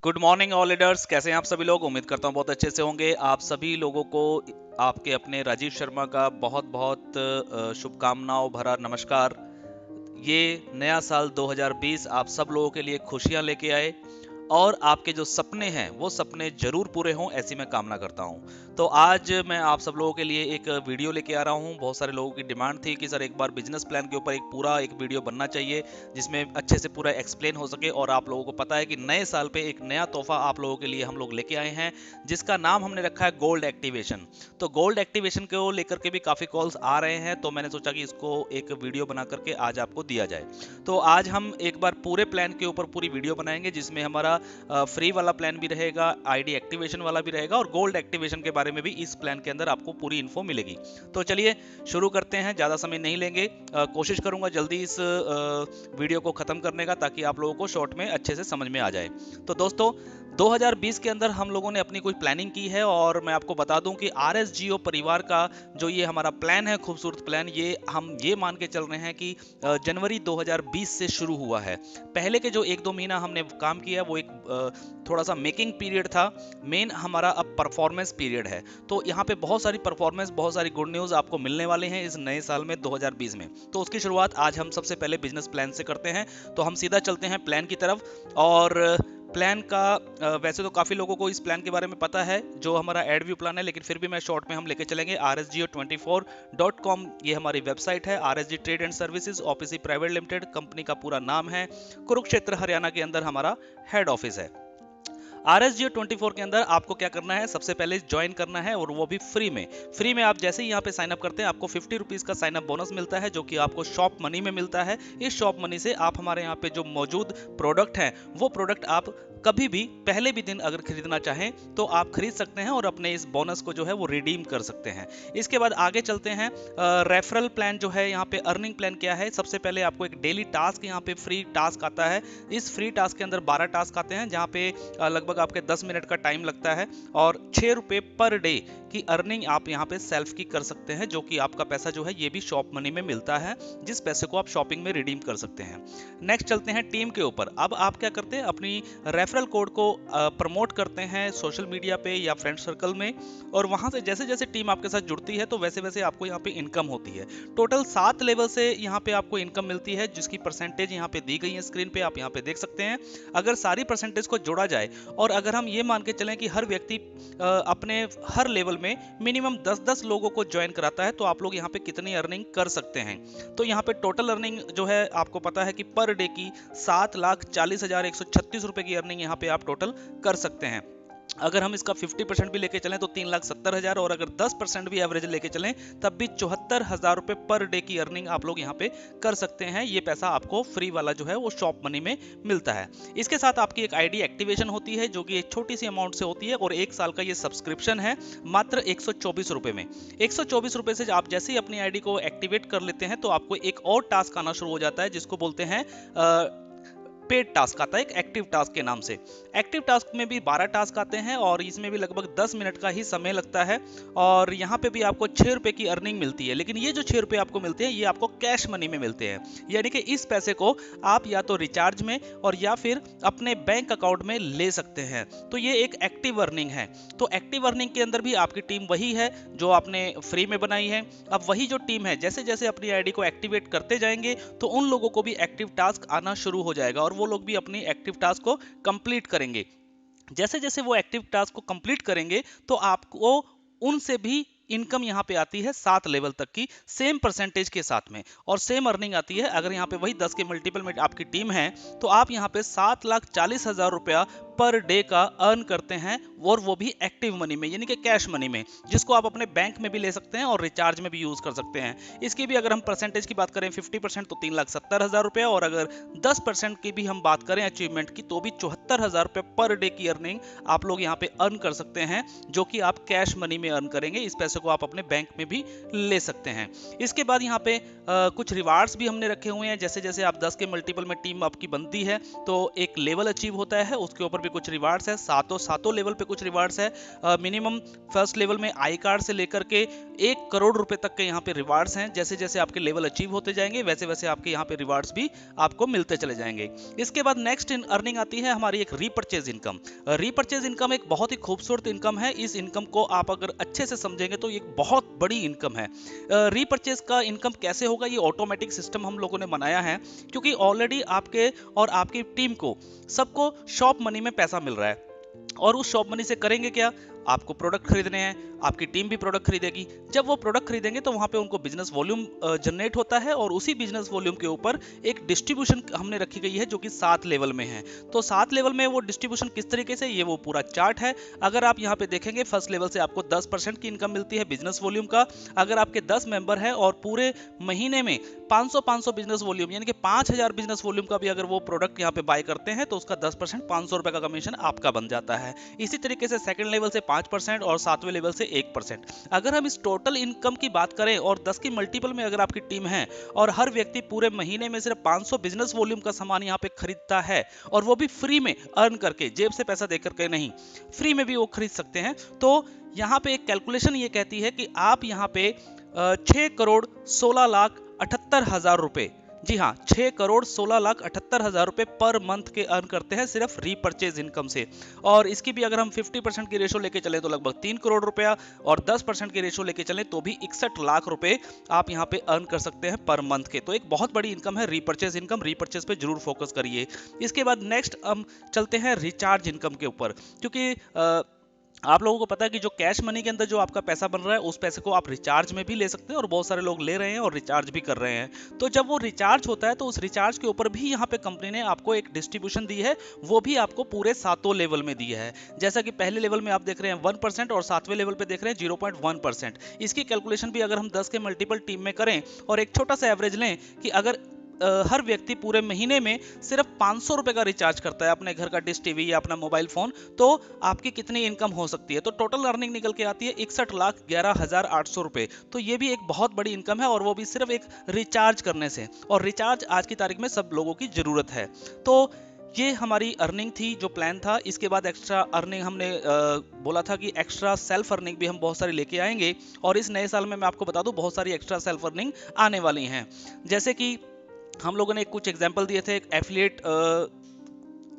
Good morning all leaders, कैसे हैं आप सभी लोग। उम्मीद करता हूं बहुत अच्छे से होंगे। आप सभी लोगों को आपके अपने राजीव शर्मा का बहुत बहुत शुभकामनाओं भरा नमस्कार। ये नया साल 2020 आप सब लोगों के लिए खुशियां लेके आए और आपके जो सपने हैं वो सपने जरूर पूरे हों, ऐसी मैं कामना करता हूं। तो आज मैं आप सब लोगों के लिए एक वीडियो लेके आ रहा हूं। बहुत सारे लोगों की डिमांड थी कि सर एक बार बिजनेस प्लान के ऊपर एक पूरा एक वीडियो बनना चाहिए जिसमें अच्छे से पूरा एक्सप्लेन हो सके। और आप लोगों को पता है कि नए साल पे एक नया तोहफा आप लोगों के लिए हम लोग लेके आए हैं जिसका नाम हमने रखा है गोल्ड एक्टिवेशन। तो गोल्ड एक्टिवेशन को लेकर के भी काफी कॉल्स आ रहे हैं, तो मैंने सोचा कि इसको एक वीडियो बना करके आज आपको दिया जाए। तो आज हम एक बार पूरे प्लान के ऊपर पूरी वीडियो बनाएंगे जिसमें हमारा फ्री वाला प्लान भी रहेगा, आईडी एक्टिवेशन वाला भी रहेगा और गोल्ड एक्टिवेशन के बारे में भी इस प्लान के अंदर आपको पूरी इन्फो मिलेगी। तो चलिए शुरू करते हैं, ज़्यादा समय नहीं लेंगे। कोशिश करूंगा जल्दी इस वीडियो को ख़त्म करने का ताकि आप लोगों को शॉर्ट में अच्छे से समझ में आ जाए। तो दोस्तों 2020 के अंदर हम लोगों ने अपनी कोई प्लानिंग की है और मैं आपको बता दूं कि आरएसजीओ परिवार का जो ये हमारा प्लान है, खूबसूरत प्लान, ये हम ये मान के चल रहे हैं कि जनवरी 2020 से शुरू हुआ है। पहले के जो एक दो महीना हमने काम किया वो एक थोड़ा सा मेकिंग पीरियड था। मेन हमारा अब परफॉर्मेंस पीरियड है। तो यहाँ पे बहुत सारी परफॉर्मेंस, बहुत सारी गुड न्यूज़ आपको मिलने वाले हैं इस नए साल में 2020 में। तो उसकी शुरुआत आज हम सबसे पहले बिजनेस प्लान से करते हैं। तो हम सीधा चलते हैं प्लान की तरफ। और प्लान का वैसे तो काफ़ी लोगों को इस प्लान के बारे में पता है जो हमारा एड व्यू प्लान है, लेकिन फिर भी मैं शॉर्ट में हम लेके चलेंगे। rsgo24.com ये हमारी वेबसाइट है। RSG trade and services OPC private limited company का पूरा नाम है। कुरुक्षेत्र हरियाणा के अंदर हमारा हेड ऑफिस है। RSGO24 के अंदर आपको क्या करना है, सबसे पहले ज्वाइन करना है और वो भी फ्री में। फ्री में आप जैसे ही यहाँ पे साइन अप करते हैं आपको 50 रुपीज़ का साइन अप बोनस मिलता है जो कि आपको शॉप मनी में मिलता है। इस शॉप मनी से आप हमारे यहाँ पे जो मौजूद प्रोडक्ट हैं वो प्रोडक्ट आप कभी भी पहले भी दिन अगर खरीदना चाहें तो आप खरीद सकते हैं और अपने इस बोनस को जो है वो रिडीम कर सकते हैं। इसके बाद आगे चलते हैं। रेफरल प्लान जो है, यहाँ पे अर्निंग प्लान क्या है। सबसे पहले आपको एक डेली टास्क यहाँ पे फ्री टास्क आता है। इस फ्री टास्क के अंदर 12 टास्क आते हैं जहाँ पे लगभग आपके 10 मिनट का टाइम लगता है और 6 रुपये पर डे की अर्निंग आप यहाँ पे सेल्फ की कर सकते हैं, जो कि आपका पैसा जो है ये भी शॉप मनी में मिलता है, जिस पैसे को आप शॉपिंग में रिडीम कर सकते हैं। नेक्स्ट चलते हैं टीम के ऊपर। अब आप क्या करते हैं, अपनी रेफरल कोड को प्रमोट करते हैं सोशल मीडिया पे या फ्रेंड सर्कल में, और वहां से जैसे जैसे टीम आपके साथ जुड़ती है तो वैसे वैसे आपको यहाँ पे इनकम होती है। टोटल 7 लेवल से यहाँ पे आपको इनकम मिलती है जिसकी परसेंटेज यहाँ पे दी गई है स्क्रीन पे, आप यहाँ पे देख सकते हैं। अगर सारी परसेंटेज को जोड़ा जाए और अगर हम ये मान के चलें कि हर व्यक्ति अपने हर लेवल में मिनिमम 10-10 लोगों को ज्वाइन कराता है तो आप लोग यहाँ पे कितनी अर्निंग कर सकते हैं। तो यहाँ पे टोटल अर्निंग जो है आपको पता है कि पर डे की 7,40,136 रुपए की अर्निंग यहाँ पे आप टोटल कर सकते हैं। अगर हम इसका 50% भी लेके चलें तो 3,70,000, और अगर 10% भी एवरेज लेके चलें तब भी 74,000 रुपए पर डे की अर्निंग आप लोग यहाँ पे कर सकते हैं। ये पैसा आपको फ्री वाला जो है वो शॉप मनी में मिलता है। इसके साथ आपकी एक आईडी एक्टिवेशन होती है जो कि एक छोटी सी अमाउंट से होती है और 1 साल का ये सब्सक्रिप्शन है मात्र 124 रुपए में। 124 रुपए से आप जैसे ही अपनी आईडी को एक्टिवेट कर लेते हैं तो आपको एक और टास्क आना शुरू हो जाता है जिसको बोलते हैं पेड टास्क आता है, एक एक्टिव टास्क के नाम से। एक्टिव टास्क में भी 12 टास्क आते हैं और इसमें भी लगभग 10 मिनट का ही समय लगता है और यहाँ पे भी आपको 6 रुपए की अर्निंग मिलती है। लेकिन ये जो 6 रुपए आपको मिलते हैं ये आपको कैश मनी में मिलते हैं, यानी कि इस पैसे को आप या तो रिचार्ज में और या फिर अपने बैंक अकाउंट में ले सकते हैं। तो ये एक एक्टिव अर्निंग है। तो एक्टिव अर्निंग के अंदर भी आपकी टीम वही है जो आपने फ्री में बनाई है। अब वही जो टीम है जैसे जैसे अपनी आईडी को एक्टिवेट करते जाएंगे तो उन लोगों को भी एक्टिव टास्क आना शुरू हो जाएगा और वो लोग भी अपनी एक्टिव टास्क को कंप्लीट करेंगे। जैसे जैसे वो एक्टिव टास्क को कंप्लीट करेंगे तो आपको उनसे भी इनकम यहाँ पे आती है 7 लेवल तक की सेम परसेंटेज के साथ में और सेम अर्निंग आती है। अगर यहाँ पे वही 10 के मल्टीपल में आपकी टीम है तो आप यहाँ पे 7,40,000 रुपया पर डे का अर्न करते हैं और वो भी एक्टिव मनी में, यानी कि कैश मनी में, जिसको आप अपने बैंक में भी ले सकते हैं और रिचार्ज में भी यूज कर सकते हैं। इसकी भी अगर हम परसेंटेज की बात करें 50% तो 3,70,000 रुपया, और अगर 10% की भी हम बात करें अचीवमेंट की तो भी 74,000 रुपये पर डे की अर्निंग आप लोग यहाँ पे अर्न कर सकते हैं, जो कि आप कैश मनी में अर्न करेंगे। इस पैसे पैसे को आप अपने बैंक में भी ले सकते हैं। इसके बाद यहाँ पे कुछ रिवार्ड्स भी हमने रखे हुए हैं। जैसे जैसे आप 10 के मल्टीपल में टीम आपकी बनती है तो एक लेवल अचीव होता है, उसके ऊपर भी कुछ रिवार्ड्स है। सातों लेवल पे कुछ रिवार्ड्स है। मिनिमम फर्स्ट लेवल में आई कार्ड से लेकर के 1 करोड़ रुपए तक के यहाँ पे रिवार्ड्स हैं। जैसे जैसे आपके लेवल अचीव होते जाएंगे वैसे वैसे आपके यहाँ पे रिवार्ड्स भी आपको मिलते चले जाएंगे। इसके बाद नेक्स्ट अर्निंग आती है हमारी एक रीपर्चेज इनकम। रीपर्चेज इनकम एक बहुत ही खूबसूरत इनकम है। इस इनकम को आप अगर अच्छे से समझेंगे तो एक बहुत बड़ी इनकम है। रीपर्चेज का इनकम कैसे होगा, ये ऑटोमेटिक सिस्टम हम लोगों ने बनाया है, क्योंकि ऑलरेडी आपके और आपकी टीम को सबको शॉप मनी में पैसा मिल रहा है। और उस शॉप मनी से करेंगे क्या, आपको प्रोडक्ट खरीदने हैं, आपकी टीम भी प्रोडक्ट खरीदेगी। जब वो प्रोडक्ट खरीदेंगे तो वहां पे उनको बिजनेस वॉल्यूम जनरेट होता है, और उसी बिजनेस वॉल्यूम के ऊपर एक डिस्ट्रीब्यूशन हमने रखी गई है जो कि 7 लेवल में है। तो 7 लेवल में वो डिस्ट्रीब्यूशन किस तरीके से, ये वो पूरा चार्ट है। अगर आप यहाँ पे देखेंगे फर्स्ट लेवल से आपको 10% की इनकम मिलती है बिजनेस वॉल्यूम का। अगर आपके 10 मेंबर हैं और पूरे महीने में 500 बिजनेस वॉल्यूम यानी कि 5000 बिजनेस वॉल्यूम का भी अगर वो प्रोडक्ट यहाँ पे बाय करते हैं तो उसका 10% 500 रुपए का कमीशन आपका बन जाता है। इसी तरीके से सेकंड लेवल से 5% और 7वें लेवल से 1%। अगर हम इस टोटल इनकम की बात करें और 10 की मल्टीपल में अगर आपकी टीम है और हर व्यक्ति पूरे महीने में सिर्फ 500 बिजनेस वॉल्यूम का सामान यहाँ पे खरीदता है, और वो भी फ्री में अर्न करके, जेब से पैसा देकर के नहीं, फ्री में भी वो खरीद सकते हैं, तो यहाँ पे एक कैलकुलेशन ये कहती है कि आप यहाँ पे 6,16,78,000 रुपए, जी हाँ 6,16,78,000 रुपए पर मंथ के अर्न करते हैं सिर्फ रीपर्चेज इनकम से। और इसकी भी अगर हम 50% की रेशो लेके चले तो लगभग 3 करोड़ रुपया, और 10% की रेशो लेके चले तो भी 61 लाख रुपए आप यहाँ पे अर्न कर सकते हैं पर मंथ के। तो एक बहुत बड़ी इनकम है रीपर्चेज इनकम। रीपर्चेज पे जरूर फोकस करिए। इसके बाद नेक्स्ट हम चलते हैं रिचार्ज इनकम के ऊपर, क्योंकि आप लोगों को पता है कि जो कैश मनी के अंदर जो आपका पैसा बन रहा है उस पैसे को आप रिचार्ज में भी ले सकते हैं, और बहुत सारे लोग ले रहे हैं और रिचार्ज भी कर रहे हैं। तो जब वो रिचार्ज होता है तो उस रिचार्ज के ऊपर भी यहाँ पे कंपनी ने आपको एक डिस्ट्रीब्यूशन दी है, वो भी आपको पूरे 7 लेवल में दी है। जैसा कि पहले लेवल में आप देख रहे हैं 1% और 7वें लेवल पे देख रहे हैं 0.1%। इसकी कैलकुलेशन भी अगर हम 10 के मल्टीपल टीम में करें और एक छोटा सा एवरेज लें कि अगर हर व्यक्ति पूरे महीने में सिर्फ 500 रुपए का रिचार्ज करता है अपने घर का डिश टीवी या अपना मोबाइल फोन, तो आपकी कितनी इनकम हो सकती है। तो टोटल अर्निंग निकल के आती है 61,11,800 रुपए। तो ये भी एक बहुत बड़ी इनकम है, और वो भी सिर्फ एक रिचार्ज करने से, और रिचार्ज आज की तारीख में सब लोगों की जरूरत है। तो ये हमारी अर्निंग थी, जो प्लान था। इसके बाद एक्स्ट्रा अर्निंग हमने बोला था कि एक्स्ट्रा सेल्फ अर्निंग भी हम बहुत सारी लेके आएंगे, और इस नए साल में मैं आपको बता दूं बहुत सारी एक्स्ट्रा सेल्फ अर्निंग आने वाली हैं। जैसे कि हम लोगों ने कुछ एग्जाम्पल दिए थे, एक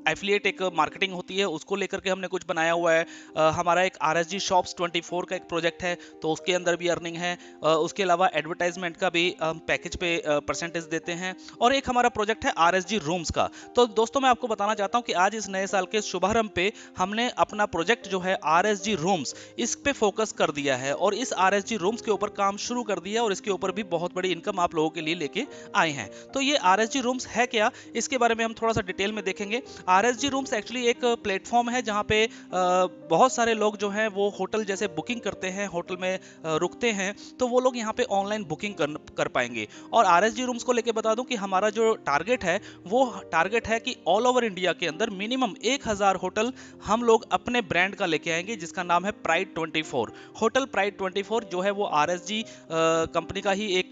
एफिलिएट एक मार्केटिंग होती है, उसको लेकर के हमने कुछ बनाया हुआ है। हमारा एक RSG शॉप्स 24 का एक प्रोजेक्ट है, तो उसके अंदर भी अर्निंग है। उसके अलावा एडवर्टाइजमेंट का भी हम पैकेज पे परसेंटेज देते हैं। और एक हमारा प्रोजेक्ट है RSG रूम्स का। तो दोस्तों मैं आपको बताना चाहता हूं कि आज इस नए साल के शुभारंभ पे हमने अपना प्रोजेक्ट जो है RSG रूम्स, इस पे फोकस कर दिया है, और इस RSG रूम्स के ऊपर काम शुरू कर दिया, और इसके ऊपर भी बहुत बड़ी इनकम आप लोगों के लिए लेके आए हैं। तो ये RSG रूम्स है क्या, इसके बारे में हम थोड़ा सा डिटेल में देखेंगे। RSG रूम्स एक्चुअली एक प्लेटफॉर्म है जहां पे बहुत सारे लोग जो हैं वो होटल जैसे बुकिंग करते हैं, होटल में रुकते हैं, तो वो लोग यहाँ पे ऑनलाइन बुकिंग कर पाएंगे। और RSG रूम्स को लेके बता दूं कि हमारा जो टारगेट है वो टारगेट है कि ऑल ओवर इंडिया के अंदर मिनिमम 1000 होटल हम लोग अपने ब्रांड का लेके आएंगे, जिसका नाम है प्राइड 24। होटल प्राइड 24 जो है वो RSG कंपनी का ही एक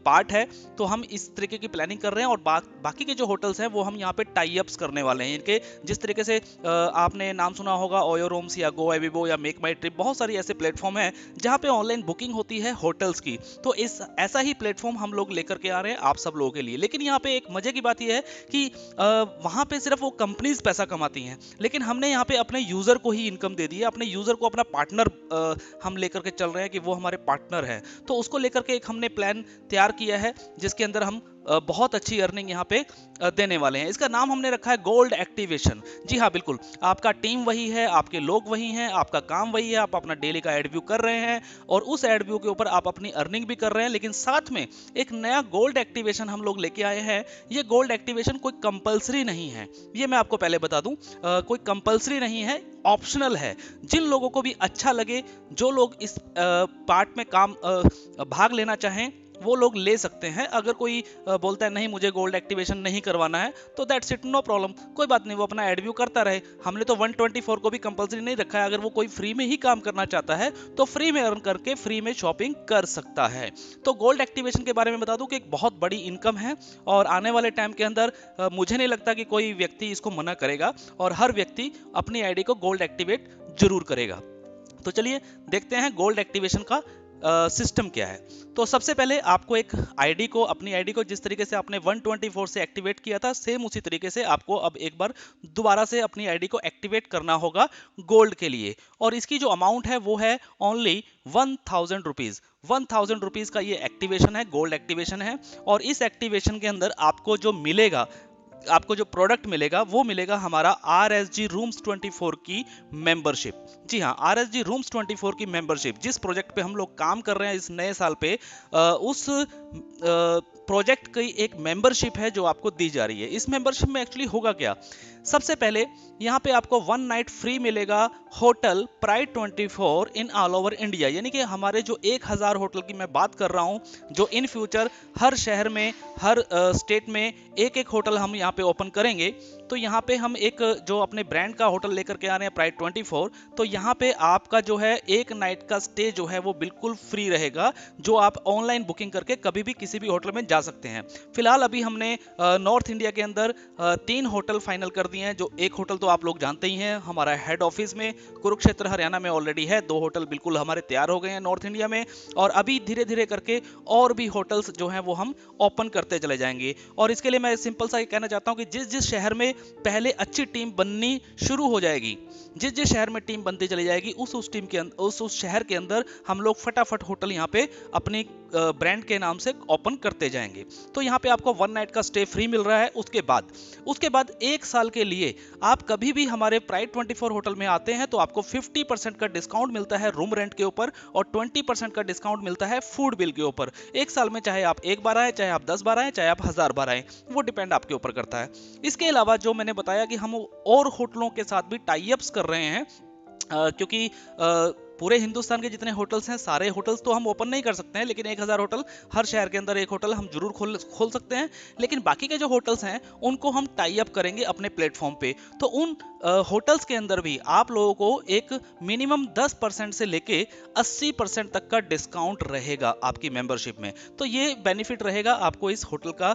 पार्ट है। तो हम इस तरीके की प्लानिंग कर रहे हैं, और बाकी के जो होटल्स हैं वो हम यहाँ पे टाई अप्स करने वाले हैं। इनके जिस तरीके से आपने नाम सुना होगा ओयो रूम्स या गो एविबो या मेक माई ट्रिप, बहुत सारी ऐसे प्लेटफॉर्म हैं जहां पे ऑनलाइन बुकिंग होती है होटल्स की। तो ऐसा ही प्लेटफॉर्म हम लोग लेकर के आ रहे हैं आप सब लोगों के लिए। लेकिन यहाँ पे एक मजे की बात यह है कि वहां पे सिर्फ वो कंपनीज पैसा कमाती हैं, लेकिन हमने यहाँ पे अपने यूजर को ही इनकम दे दी है। अपने यूजर को अपना पार्टनर हम लेकर के चल रहे हैं कि वो हमारे पार्टनर है। तो उसको लेकर के एक हमने प्लान तैयार किया है जिसके अंदर हम बहुत अच्छी अर्निंग यहाँ पे देने वाले हैं। इसका नाम हमने रखा है गोल्ड एक्टिवेशन। जी हाँ बिल्कुल, आपका टीम वही है, आपके लोग वही हैं, आपका काम वही है, आप अपना डेली का एड व्यू कर रहे हैं, और उस एड व्यू के ऊपर आप अपनी अर्निंग भी कर रहे हैं। लेकिन साथ में एक नया गोल्ड एक्टिवेशन हम लोग लेके आए हैं। ये गोल्ड एक्टिवेशन कोई कंपलसरी नहीं है, ये मैं आपको पहले बता दूं। कोई कंपलसरी नहीं है, ऑप्शनल है। जिन लोगों को भी अच्छा लगे, जो लोग इस पार्ट में काम भाग लेना चाहें, वो लोग ले सकते हैं। अगर कोई बोलता है नहीं मुझे गोल्ड एक्टिवेशन नहीं करवाना है तो दैट्स इट, नो प्रॉब्लम, कोई बात नहीं, वो अपना एड व्यू करता रहे। हमने तो 124 को भी कंपलसरी नहीं रखा है। अगर वो कोई फ्री में ही काम करना चाहता है तो फ्री में अर्न करके फ्री में शॉपिंग कर सकता है। तो गोल्ड एक्टिवेशन के बारे में बता दूं कि एक बहुत बड़ी इनकम है और आने वाले टाइम के अंदर मुझे नहीं लगता कि कोई व्यक्ति इसको मना करेगा और हर व्यक्ति अपनी आईडी को गोल्ड एक्टिवेट जरूर करेगा। तो चलिए देखते हैं गोल्ड एक्टिवेशन का सिस्टम क्या है। तो सबसे पहले आपको एक आईडी को, अपनी आईडी को जिस तरीके से आपने 124 से एक्टिवेट किया था, सेम उसी तरीके से आपको अब एक बार दोबारा से अपनी आईडी को एक्टिवेट करना होगा गोल्ड के लिए। और इसकी जो अमाउंट है वो है ओनली 1000 रुपीज। 1000 रुपीज का ये एक्टिवेशन है, गोल्ड एक्टिवेशन है। और इस एक्टिवेशन के अंदर आपको जो मिलेगा, आपको जो प्रोडक्ट मिलेगा वो मिलेगा हमारा RSG रूम्स 24 की मेंबरशिप। जी हाँ, RSG रूम्स 24 की मेंबरशिप। जिस प्रोजेक्ट पे हम लोग काम कर रहे हैं इस नए साल पे, उस प्रोजेक्ट की एक मेंबरशिप है जो आपको दी जा रही है। इस मेंबरशिप में एक्चुअली होगा क्या, सबसे पहले यहाँ पे आपको 1 नाइट फ्री मिलेगा hotel pride 24 in all over India. यानी कि हमारे जो 1000 होटल की मैं बात कर रहा हूँ, जो इन फ्यूचर हर शहर में, हर स्टेट में एक एक होटल हम यहाँ पे ओपन करेंगे। तो यहाँ पे हम एक जो अपने ब्रांड का होटल लेकर के आ रहे हैं प्राइड 24, तो यहाँ पे आपका जो है एक नाइट का स्टे जो है वो बिल्कुल फ्री रहेगा, जो आप ऑनलाइन बुकिंग करके कभी भी किसी भी होटल में जा सकते हैं। फिलहाल अभी हमने नॉर्थ इंडिया के अंदर 3 होटल फाइनल कर दिए हैं। जो एक होटल तो आप लोग जानते ही हैं, हमारा हेड ऑफिस में कुरुक्षेत्र हरियाणा में ऑलरेडी है। 2 होटल बिल्कुल हमारे तैयार हो गए हैं नॉर्थ इंडिया में, और अभी धीरे धीरे करके और भी होटल्स जो हैं वो हम ओपन करते चले जाएंगे। और इसके लिए मैं सिंपल सा ये कहना चाहता हूं कि जिस जिस शहर में पहले अच्छी टीम बननी शुरू हो जाएगी, जिस जिस शहर में टीम बनती चली जाएगी, उस टीम के अंदर, उस शहर के अंदर हम लोग फटाफट होटल यहाँ पे अपनी ब्रांड के नाम से ओपन करते जाएंगे। तो यहाँ पे आपको 1 नाइट का स्टे फ्री मिल रहा है। उसके बाद 1 साल के लिए आप कभी भी हमारे प्राइड 24 होटल में आते हैं तो आपको 50% का डिस्काउंट मिलता है रूम रेंट के ऊपर और 20% का डिस्काउंट मिलता है फूड बिल के ऊपर। 1 साल में चाहे आप 1 बार आए, चाहे आप 10 बार आए, चाहे आप 1000 बार आए, वो डिपेंड आपके ऊपर करता है। इसके अलावा जो मैंने बताया कि हम और होटलों के साथ भी टाई अप्स कर रहे हैं, क्योंकि पूरे हिंदुस्तान के जितने होटल्स हैं, सारे होटल्स तो हम ओपन नहीं कर सकते हैं, लेकिन 1000 होटल, हर शहर के अंदर एक होटल हम जरूर खोल सकते हैं। लेकिन बाकी के जो होटल्स हैं उनको हम टाई अप करेंगे अपने प्लेटफॉर्म पे। तो उन होटल्स के अंदर भी आप लोगों को एक मिनिमम 10% से लेके 80% तक का डिस्काउंट रहेगा आपकी मेंबरशिप में। तो ये बेनिफिट रहेगा आपको इस होटल का,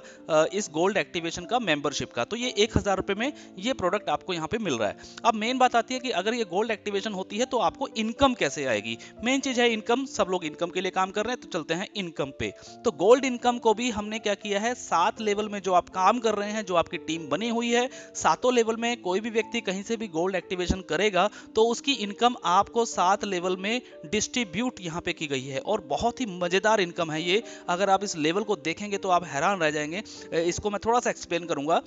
इस गोल्ड एक्टिवेशन का, मेंबरशिप का। तो ये 1000 रुपए में ये प्रोडक्ट आपको यहाँ पे मिल रहा है। अब मेन बात आती है कि अगर ये गोल्ड एक्टिवेशन होती है तो आपको इनकम कैसे आएगी। मेन चीज है इनकम। सब लोग इनकम के लिए काम कर रहे हैं, तो चलते हैं इनकम पे। तो गोल्ड इनकम को भी हमने क्या किया है, 7 लेवल में जो आप काम कर रहे हैं, जो आपकी टीम बनी हुई है, 7 लेवल में कोई भी व्यक्ति कहीं से भी गोल्ड एक्टिवेशन करेगा तो उसकी इनकम आपको 7 लेवल में डिस्ट्रीब्यूट यहाँ पे की गई है। और बहुत ही मजेदार इनकम है ये। अगर आप इस लेवल को देखेंगे तो आप हैरान रह जाएंगे। इसको मैं थोड़ा सा एक्सप्लेन करूंगा।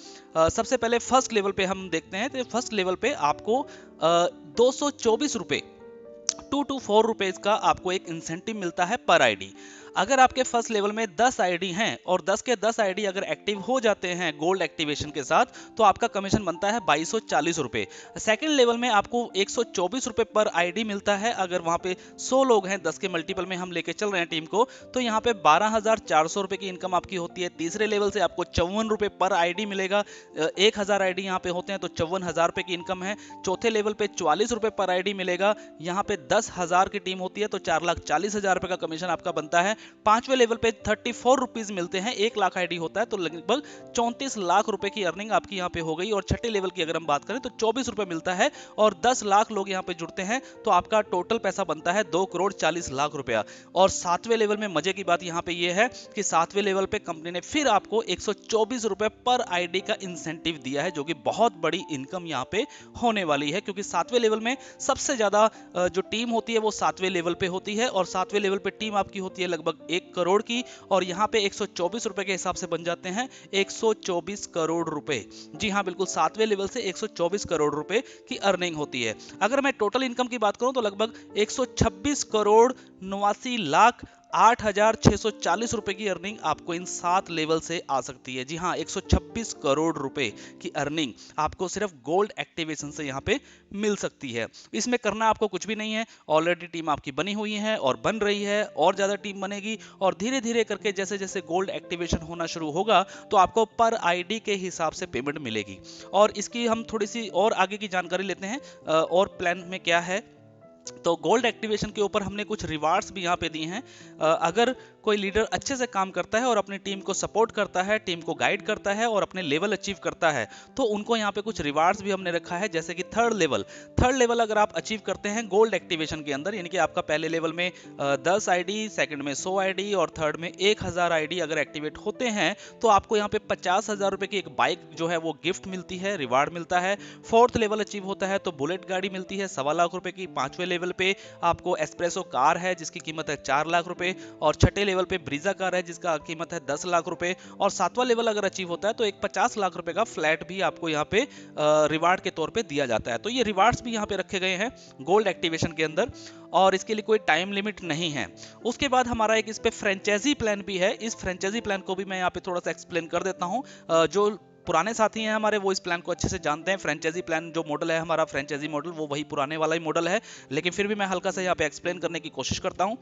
सबसे पहले फर्स्ट लेवल पे हम देखते हैं। तो फर्स्ट लेवल पे आपको 224 रुपए, 2 to 4 रुपीज का आपको एक इंसेंटिव मिलता है पर आईडी। अगर आपके फर्स्ट लेवल में 10 आईडी हैं और 10 के 10 आईडी अगर एक्टिव हो जाते हैं गोल्ड एक्टिवेशन के साथ, तो आपका कमीशन बनता है 2240 रुपए। सेकंड लेवल में आपको 124 रुपए पर आईडी मिलता है। अगर वहां पे 100 लोग हैं, 10 के मल्टीपल में हम लेके चल रहे हैं टीम को, तो यहाँ पे 12,400 रुपए की इनकम आपकी होती है। तीसरे लेवल से आपको 54 रुपए पर आईडी मिलेगा। 1000 आईडी यहाँ पे होते हैं तो 54,000 रुपए की इनकम है। चौथे लेवल पे 44 रुपए पर आईडी मिलेगा। यहाँ पे 10,000 की टीम होती है तो 4,40,000 रुपए का कमीशन आपका बनता है। पांचवें लेवल पे 34 रुपीज मिलते हैं। 1 लाख आईडी होता है तो लगभग 34 लाख रुपए की अर्निंग आपकी यहाँ पे हो गई। और छठे लेवल की अगर हम बात करें तो 24 रुपए मिलता है और 10 लाख लोग यहाँ पे जुड़ते हैं तो आपका टोटल पैसा बनता है 2,40,00,000 रुपया। और 7वें लेवल में मजे की बात यहाँ पे ये है कि 7वें लेवल पे कंपनी ने फिर आपको 124 रुपए पर आईडी का इंसेंटिव दिया है, जो कि बहुत बड़ी इनकम यहाँ पे होने वाली है। क्योंकि 7वें लेवल में सबसे ज्यादा जो टीम होती है वो 7वें लेवल पे होती है और 7वें लेवल पे टीम आपकी होती है लगभग 1 करोड़ की। और यहाँ पे 124 रुपए के हिसाब से बन जाते हैं 124 करोड़ रुपए। जी हाँ, बिल्कुल 7वें लेवल से 124 करोड़ रुपए की अर्निंग होती है। अगर मैं टोटल इनकम की बात करूं तो लगभग 126 करोड़ 89 लाख 8,640 रुपए की अर्निंग आपको इन 7 लेवल से आ सकती है। जी हाँ, 126 करोड़ रुपए की अर्निंग आपको सिर्फ गोल्ड एक्टिवेशन से यहाँ पे मिल सकती है। इसमें करना आपको कुछ भी नहीं है, ऑलरेडी टीम आपकी बनी हुई है और बन रही है, और ज्यादा टीम बनेगी, और धीरे धीरे करके जैसे जैसे गोल्ड एक्टिवेशन होना शुरू होगा तो आपको पर आईडी के हिसाब से पेमेंट मिलेगी। और इसकी हम थोड़ी सी और आगे की जानकारी लेते हैं और प्लान में क्या है। तो गोल्ड एक्टिवेशन के ऊपर हमने कुछ रिवार्ड्स भी यहाँ पे दिए हैं। अगर कोई लीडर अच्छे से काम करता है और अपनी टीम को सपोर्ट करता है, टीम को गाइड करता है और अपने लेवल अचीव करता है, तो उनको यहाँ पे कुछ रिवार्ड्स भी हमने रखा है। जैसे कि थर्ड लेवल अगर आप अचीव करते हैं गोल्ड एक्टिवेशन के अंदर, यानी कि आपका पहले लेवल में 10 आईडी, सेकंड में 100 आईडी और थर्ड में 1000 आईडी अगर एक्टिवेट होते हैं तो आपको यहाँ पे 50,000 रुपए की एक बाइक जो है वो गिफ्ट मिलती है, रिवार्ड मिलता है। फोर्थ लेवल अचीव होता है तो बुलेट गाड़ी मिलती है 1.25 लाख रुपए की। पांचवें लेवल पे आपको एस्प्रेसो कार है जिसकी कीमत है 4 लाख रुपए, और छठे लेवल पे ब्रीजा कार है जिसका कीमत है 10 लाख रुपए, और सातवां लेवल अगर अचीव होता है तो एक 50 लाख रुपए का फ्लैट भी आपको यहाँ पे रिवार्ड के तौर पे दिया जाता है। तो ये रिवार्ड्स भी यहाँ पे रखे गए हैं गोल्ड एक्टिवेशन के अंदर, और इसके लिए कोई टाइम लिमिट नहीं है। उसके बाद हमारा एक इस पे फ्रेंचाइजी प्लान भी है। इस फ्रेंचाइजी प्लान को भी मैं यहाँ पे थोड़ा सा एक्सप्लेन कर देता हूँ। जो पुराने साथी हैं हमारे वो इस प्लान को अच्छे से जानते हैं। फ्रेंचाइजी प्लान जो मॉडल है हमारा, फ्रेंचाइजी मॉडल, वो वही पुराने वाला ही मॉडल है, लेकिन फिर भी मैं हल्का सा यहाँ पे एक्सप्लेन करने की कोशिश करता हूँ।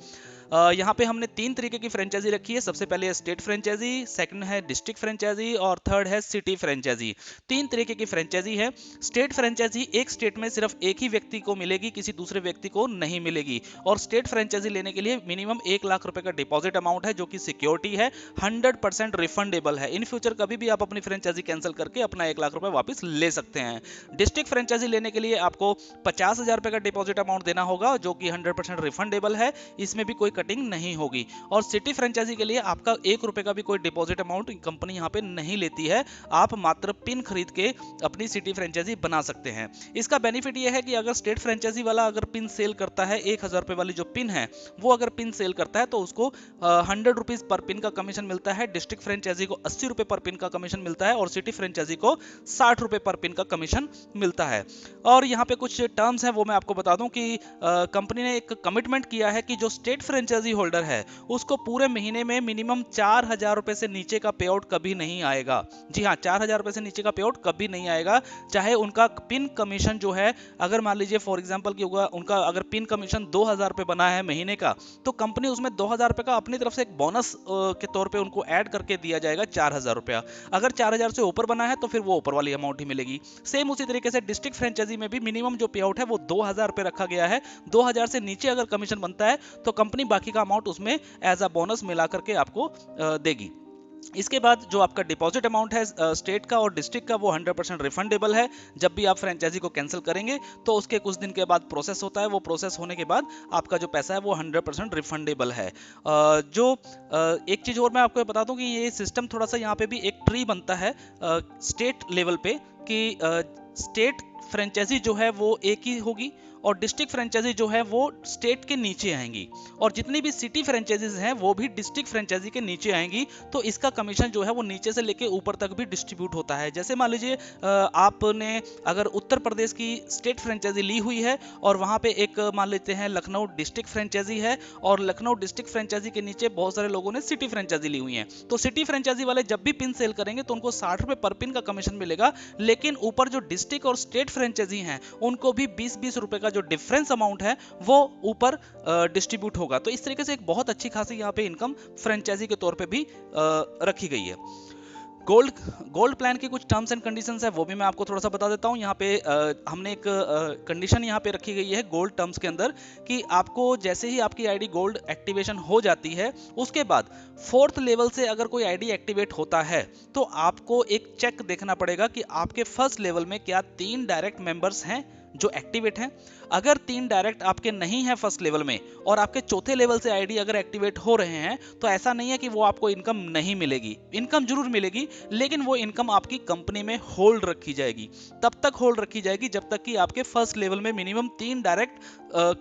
यहाँ पे हमने 3 तरीके की फ्रेंचाइजी रखी है। सबसे पहले है स्टेट फ्रेंचाइजी, सेकंड है डिस्ट्रिक्ट फ्रेंचाइजी और थर्ड है सिटी फ्रेंचाइजी। 3 तरीके की फ्रेंचाइजी है। स्टेट फ्रेंचाइजी एक स्टेट में सिर्फ एक ही व्यक्ति को मिलेगी, किसी दूसरे व्यक्ति को नहीं मिलेगी। और स्टेट फ्रेंचाइजी लेने के लिए मिनिमम 1 लाख रुपए का डिपॉजिट अमाउंट है जो कि सिक्योरिटी है, 100% रिफंडेबल है। इन फ्यूचर कभी भी आप अपनी फ्रेंचाइजी कैंसिल करके अपना 1 लाख रुपए वापस ले सकते हैं। डिस्ट्रिक्ट फ्रेंचाइजी लेने के लिए आपको 50,000 रुपए का डिपॉजिट अमाउंट देना होगा जो कि 100% रिफंडेबल है, इसमें भी कोई कटिंग नहीं होगी। और सिटी फ्रेंचाइजी के लिए आपका 1 रुपए का भी कोई डिपॉजिट अमाउंट कंपनी यहाँ पे नहीं लेती है, आप मात्र पिन खरीद के अपनी सिटी फ्रेंचाइजी बना सकते हैं। इसका बेनिफिट यह है कि अगर स्टेट फ्रेंचाइजी वाला अगर पिन सेल करता है, 1000 रुपए वाली जो पिन है वो अगर पिन सेल करता है तो उसको 100 रुपीज पर पिन का कमीशन मिलता है। डिस्ट्रिक्ट फ्रेंचाइजी को 80 रुपए पर पिन का कमीशन मिलता है और सिटी फ्रेंचाइजी को 60 रुपए पर पिन का कमीशन मिलता है। और यहाँ पे कुछ टर्म्स हैं वो मैं आपको बता दूं कि कंपनी ने एक कमिटमेंट किया है कि जो स्टेट फ्रेंचाइजी होल्डर है उसको पूरे महीने में मिनिमम 4000 रुपए से नीचे का पे आउट कभी नहीं आएगा। जी हाँ, 4000 रुपए से नीचे का पे आउट कभी नहीं आएगा, चाहे उनका पिन कमीशन जो है, अगर मान लीजिए फॉर एग्जांपल कि होगा उनका अगर पिन कमीशन 2000 रुपए बना है महीने का, तो कंपनी उसमें 2000 रुपए का अपनी तरफ से एक बोनस के तौर पे उनको ऐड करके दिया जाएगा 4000 रुपया। अगर 4000 से ऊपर बना है तो फिर वो ऊपर वाली अमाउंट ही मिलेगी। सेम उसी तरीके से डिस्ट्रिक्ट फ्रेंचाइजी में भी मिनिमम जो पे आउट है वो 2000 रुपए रखा गया है। 2000 से नीचे अगर कमीशन बनता है तो कंपनी बाकी का अमाउंट उसमें एज अ बोनस मिला करके आपको देगी। इसके बाद जो आपका डिपॉजिट अमाउंट है स्टेट का और डिस्ट्रिक्ट का वो 100% रिफंडेबल है। जब भी आप फ्रेंचाइजी को कैंसिल करेंगे तो उसके कुछ दिन के बाद प्रोसेस होता है, वो प्रोसेस होने के बाद आपका जो पैसा है वो 100% रिफंडेबल है। एक चीज़ और मैं आपको बता दूं कि ये सिस्टम थोड़ा सा यहाँ पे भी एक ट्री बनता है स्टेट लेवल पे कि स्टेट फ्रेंचाइजी जो है वो एक ही होगी और डिस्ट्रिक्ट फ्रेंचाइजी जो है वो स्टेट के नीचे आएंगी, और जितनी भी सिटी फ्रेंचाइजीज हैं वो भी डिस्ट्रिक्ट फ्रेंचाइजी के नीचे आएंगी। तो इसका कमीशन जो है वो नीचे से लेके ऊपर तक भी डिस्ट्रीब्यूट होता है। जैसे मान लीजिए आपने अगर उत्तर प्रदेश की स्टेट फ्रेंचाइजी ली हुई है और वहां पे एक मान लेते हैं लखनऊ डिस्ट्रिक्ट फ्रेंचाइजी है, और लखनऊ डिस्ट्रिक्ट फ्रेंचाइजी के नीचे बहुत सारे लोगों ने सिटी फ्रेंचाइजी ली हुई है, तो सिटी फ्रेंचाइजी वाले जब भी पिन सेल करेंगे तो उनको 60 रुपए पर पिन का कमीशन मिलेगा। लेकिन ऊपर जो डिस्ट्रिक्ट और स्टेट फ्रेंचाइजी हैं उनको भी 20-20 रुपए का जो डिफरेंस अमाउंट है वो ऊपर डिस्ट्रीब्यूट होगा। तो इस तरीके से एक बहुत अच्छी खासी यहाँ पे इनकम फ्रेंचाइजी के तौर पे भी रखी गई है। गोल्ड प्लान की कुछ टर्म्स एंड कंडीशंस है वो भी मैं आपको थोड़ा सा बता देता हूँ। यहाँ पे हमने एक कंडीशन यहाँ पे रखी गई है गोल्ड टर्म्स के अंदर कि आपको जैसे ही आपकी आईडी गोल्ड एक्टिवेशन हो जाती है उसके बाद 4th लेवल से अगर कोई आईडी एक्टिवेट होता है तो आपको एक चेक देखना पड़ेगा कि आपके फर्स्ट लेवल में क्या 3 डायरेक्ट मेंबर्स हैं जो एक्टिवेट हैं। अगर 3 डायरेक्ट आपके नहीं है फर्स्ट लेवल में और आपके चौथे लेवल से आईडी अगर एक्टिवेट हो रहे हैं तो ऐसा नहीं है कि वो आपको इनकम नहीं मिलेगी, इनकम जरूर मिलेगी, लेकिन वो इनकम आपकी कंपनी में होल्ड रखी जाएगी। तब तक होल्ड रखी जाएगी जब तक कि आपके फर्स्ट लेवल में मिनिमम 3 डायरेक्ट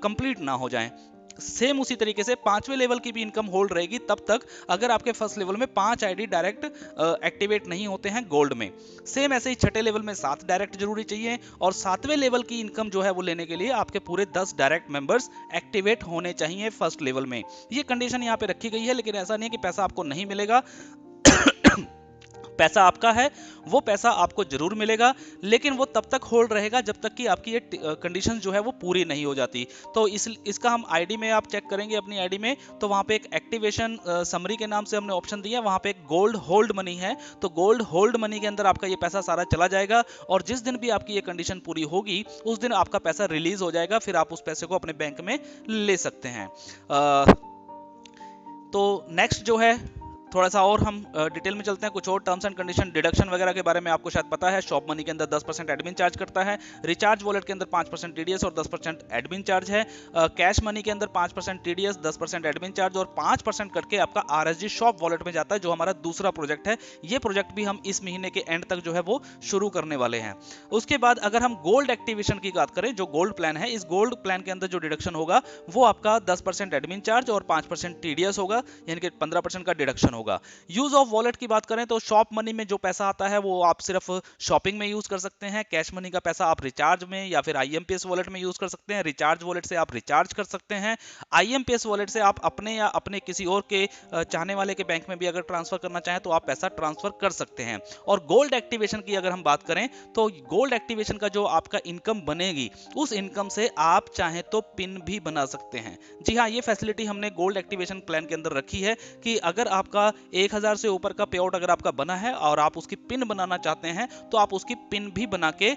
कंप्लीट ना हो जाएं। सेम उसी तरीके से 5वें लेवल की भी इनकम होल्ड रहेगी तब तक अगर आपके फर्स्ट लेवल में 5 आईडी डायरेक्ट एक्टिवेट नहीं होते हैं गोल्ड में। सेम ऐसे ही छठे लेवल में 7 डायरेक्ट जरूरी चाहिए, और 7वें लेवल की इनकम जो है वो लेने के लिए आपके पूरे 10 डायरेक्ट मेंबर्स एक्टिवेट होने चाहिए फर्स्ट लेवल में। ये कंडीशन यहाँ पे रखी गई है, लेकिन ऐसा नहीं है कि पैसा आपको नहीं मिलेगा। पैसा आपका है, वो पैसा आपको जरूर मिलेगा, लेकिन वो तब तक होल्ड रहेगा जब तक कि आपकी ये कंडीशन जो है वो पूरी नहीं हो जाती। तो इसका हम आईडी में आप चेक करेंगे अपनी आईडी में, तो वहां पे एक एक्टिवेशन समरी के नाम से हमने ऑप्शन दिया है, वहां पे एक गोल्ड होल्ड मनी है। तो गोल्ड होल्ड मनी के अंदर आपका ये पैसा सारा चला जाएगा, और जिस दिन भी आपकी ये कंडीशन पूरी होगी उस दिन आपका पैसा रिलीज हो जाएगा, फिर आप उस पैसे को अपने बैंक में ले सकते हैं। तो नेक्स्ट जो है, थोड़ा सा और हम डिटेल में चलते हैं। कुछ और टर्म्स एंड कंडीशन, डिडक्शन वगैरह के बारे में आपको शायद पता है। शॉप मनी के अंदर 10% एडमिन चार्ज करता है, रिचार्ज वॉलेट के अंदर 5% टीडीएस और 10% एडमिन चार्ज है, कैश मनी के अंदर 5% टीडीएस, 10% एडमिन चार्ज और 5% करके आपका आरएसजी शॉप वॉलेट में जाता है, जो हमारा दूसरा प्रोजेक्ट है। ये प्रोजेक्ट भी हम इस महीने के एंड तक जो है वो शुरू करने वाले हैं। उसके बाद अगर हम गोल्ड एक्टिवेशन की बात करें, जो गोल्ड प्लान है, इस गोल्ड प्लान के अंदर जो डिडक्शन होगा वो आपका 10% एडमिन चार्ज और 5% टीडीएस होगा, यानी कि 15% का डिडक्शन होगा। यूज ऑफ वॉलेट की बात करें तो शॉप मनी में जो पैसा आता है वो आप सिर्फ शॉपिंग में यूज कर सकते हैं। कैश मनी का पैसा आप रिचार्ज में या फिर आईएमपीएस वॉलेट में यूज कर सकते हैं। रिचार्ज वॉलेट से आप रिचार्ज कर सकते हैं। आईएमपीएस वॉलेट से आप अपने या अपने किसी और के चाहने वाले के बैंक में भी अगर ट्रांसफर करना चाहें तो आप पैसा ट्रांसफर कर सकते हैं। और गोल्ड एक्टिवेशन की अगर हम बात करें तो गोल्ड एक्टिवेशन का जो आपका इनकम बनेगी, उस इनकम से आप चाहें तो पिन भी बना सकते हैं। जी हाँ, ये फैसिलिटी हमने गोल्ड एक्टिवेशन प्लान के अंदर रखी है कि अगर आपका 1000 से ऊपर का पे आउट अगर आपका बना है और आप उसकी पिन बनाना चाहते हैं तो आप उसकी पिन भी बना के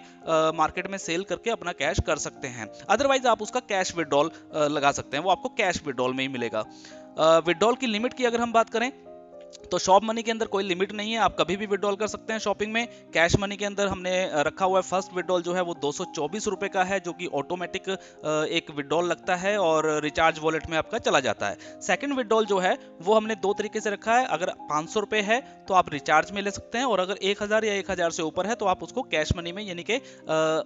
मार्केट में सेल करके अपना कैश कर सकते हैं। अदरवाइज आप उसका कैश विड्रॉल लगा सकते हैं, वो आपको कैश विड्रॉल में ही मिलेगा। विड्रॉल की लिमिट की अगर हम बात करें तो शॉप मनी के अंदर कोई लिमिट नहीं है, आप कभी भी विड्रॉल कर सकते हैं शॉपिंग में। कैश मनी के अंदर हमने रखा हुआ है फर्स्ट विड्रॉल जो है वो 224 रुपए का है, जो कि ऑटोमेटिक एक विड्रॉल लगता है और रिचार्ज वॉलेट में आपका चला जाता है। सेकंड विड्रॉल जो है वो हमने दो तरीके से रखा है, अगर 500 रुपए है तो आप रिचार्ज में ले सकते हैं, और अगर 1000 या 1000 से ऊपर है तो आप उसको कैश मनी में यानी कि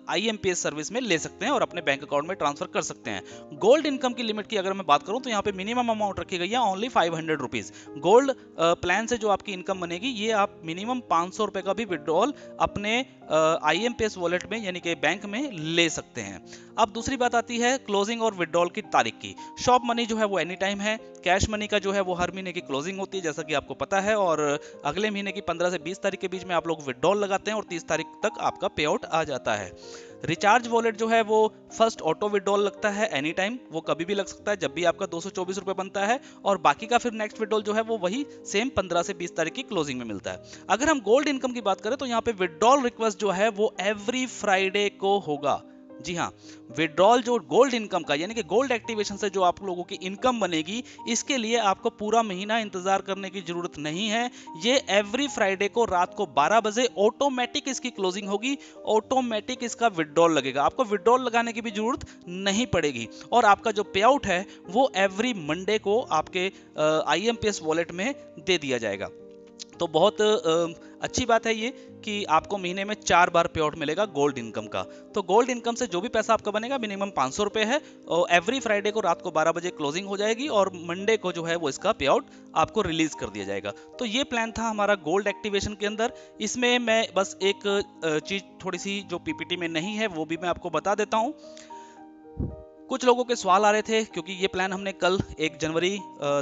आईएमपीएस सर्विस में ले सकते हैं और अपने बैंक अकाउंट में ट्रांसफर कर सकते हैं। गोल्ड इनकम की लिमिट की अगर मैं बात करूं तो यहाँ पे मिनिमम अमाउंट रखी गई है ओनली 500 रुपीज। गोल्ड प्लान से जो आपकी इनकम बनेगी, ये आप मिनिमम 500 रुपए का भी विड्रॉल अपने आईएमपीएस वॉलेट में यानी कि बैंक में ले सकते हैं। अब दूसरी बात आती है क्लोजिंग और विड्रॉल की तारीख की। शॉप मनी जो है वो एनी टाइम है, कैश मनी का जो है वो हर महीने की क्लोजिंग होती है जैसा कि आपको पता है, और अगले महीने की 15 से 20 तारीख के बीच में आप लोग विड्रॉल लगाते हैं और 30 तारीख तक आपका पे आउट आ जाता है। रिचार्ज वॉलेट जो है वो फर्स्ट ऑटो विड्रॉल लगता है एनी टाइम, वो कभी भी लग सकता है जब भी आपका 224 रुपए बनता है, और बाकी का फिर नेक्स्ट विड्रॉल जो है वो वही सेम 15 से 20 तारीख की क्लोजिंग में मिलता है। अगर हम गोल्ड इनकम की बात करें तो यहाँ पे विड्रॉल रिक्वेस्ट जो है वो एवरी फ्राइडे को होगा। जी हाँ, विड्रॉल जो गोल्ड इनकम का यानी कि गोल्ड एक्टिवेशन से जो आप लोगों की इनकम बनेगी, इसके लिए आपको पूरा महीना इंतजार करने की जरूरत नहीं है। ये एवरी फ्राइडे को रात को 12 बजे ऑटोमेटिक इसकी क्लोजिंग होगी, ऑटोमेटिक इसका विड्रॉल लगेगा, आपको विड्रॉल लगाने की भी जरूरत नहीं पड़ेगी। और आपका जो पे आउट है वो एवरी मंडे को आपके आईएमपीएस वॉलेट में दे दिया जाएगा। तो बहुत अच्छी बात है ये कि आपको महीने में 4 बार पे आउट मिलेगा गोल्ड इनकम का। तो गोल्ड इनकम से जो भी पैसा आपका बनेगा मिनिमम 500 रुपए है, और एवरी फ्राइडे को रात को 12 बजे क्लोजिंग हो जाएगी और मंडे को जो है वो इसका पे आउट आपको रिलीज कर दिया जाएगा। तो ये प्लान था हमारा गोल्ड एक्टिवेशन के अंदर। इसमें मैं बस एक चीज थोड़ी सी जो पीपीटी में नहीं है वो भी मैं आपको बता देता हूँ। कुछ लोगों के सवाल आ रहे थे क्योंकि ये प्लान हमने कल 1 जनवरी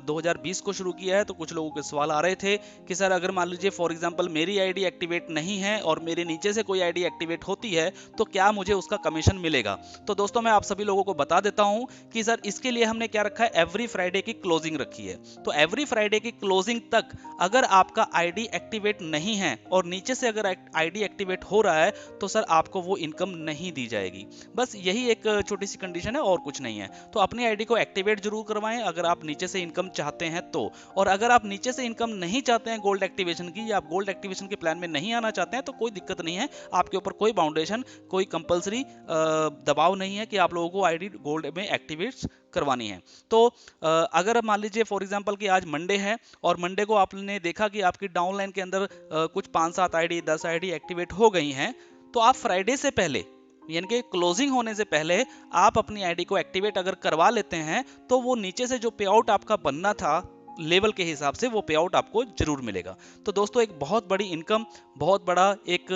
2020 को शुरू किया है, तो कुछ लोगों के सवाल आ रहे थे कि सर अगर मान लीजिए फॉर एग्जांपल मेरी आईडी एक्टिवेट नहीं है और मेरे नीचे से कोई आईडी एक्टिवेट होती है तो क्या मुझे उसका कमीशन मिलेगा। तो दोस्तों मैं आप सभी लोगों को बता देता हूं कि सर इसके लिए हमने क्या रखा है, एवरी फ्राइडे की क्लोजिंग रखी है। तो एवरी फ्राइडे की क्लोजिंग तक अगर आपका आईडी एक्टिवेट नहीं है और नीचे से अगर आईडी एक्टिवेट हो रहा है तो सर आपको वो इनकम नहीं दी जाएगी। बस यही एक छोटी सी कंडीशन है और कुछ नहीं है। तो अपनी आईडी को एक्टिवेट जरूर करवाएं अगर आप नीचे से इनकम चाहते हैं तो। और अगर आप नीचे से इनकम नहीं चाहते हैं गोल्ड एक्टिवेशन की, या आप गोल्ड एक्टिवेशन के प्लान में नहीं आना चाहते हैं तो कोई दिक्कत नहीं है, आपके ऊपर कोई बाउंडेशन, कोई कंपलसरी दबाव नहीं है कि आप लोगों को आईडी गोल्ड में एक्टिवेट करवानी है। तो अगर मान लीजिए फॉर एग्जांपल कि आज मंडे है और मंडे को आपने देखा कि आपकी डाउनलाइन के अंदर कुछ 5-7 आईडी 10 आईडी एक्टिवेट हो गई हैं, तो आप फ्राइडे से पहले यानी कि क्लोजिंग होने से पहले आप अपनी आईडी को एक्टिवेट अगर करवा लेते हैं तो वो नीचे से जो पे आउट आपका बनना था लेवल के हिसाब से वो पे आउट आपको जरूर मिलेगा। तो दोस्तों एक बहुत बड़ी इनकम, बहुत बड़ा एक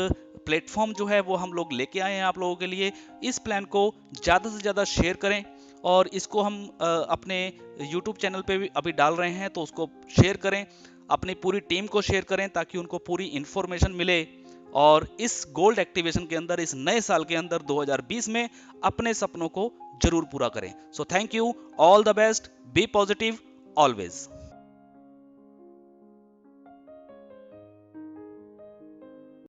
प्लेटफॉर्म जो है वो हम लोग लेके आए हैं आप लोगों के लिए। इस प्लान को ज़्यादा से ज़्यादा शेयर करें और इसको हम अपने यूट्यूब चैनल पे भी अभी डाल रहे हैं, तो उसको शेयर करें, अपनी पूरी टीम को शेयर करें ताकि उनको पूरी इंफॉर्मेशन मिले और इस गोल्ड एक्टिवेशन के अंदर, इस नए साल के अंदर 2020 में अपने सपनों को जरूर पूरा करें। So thank you, all the best, be positive always.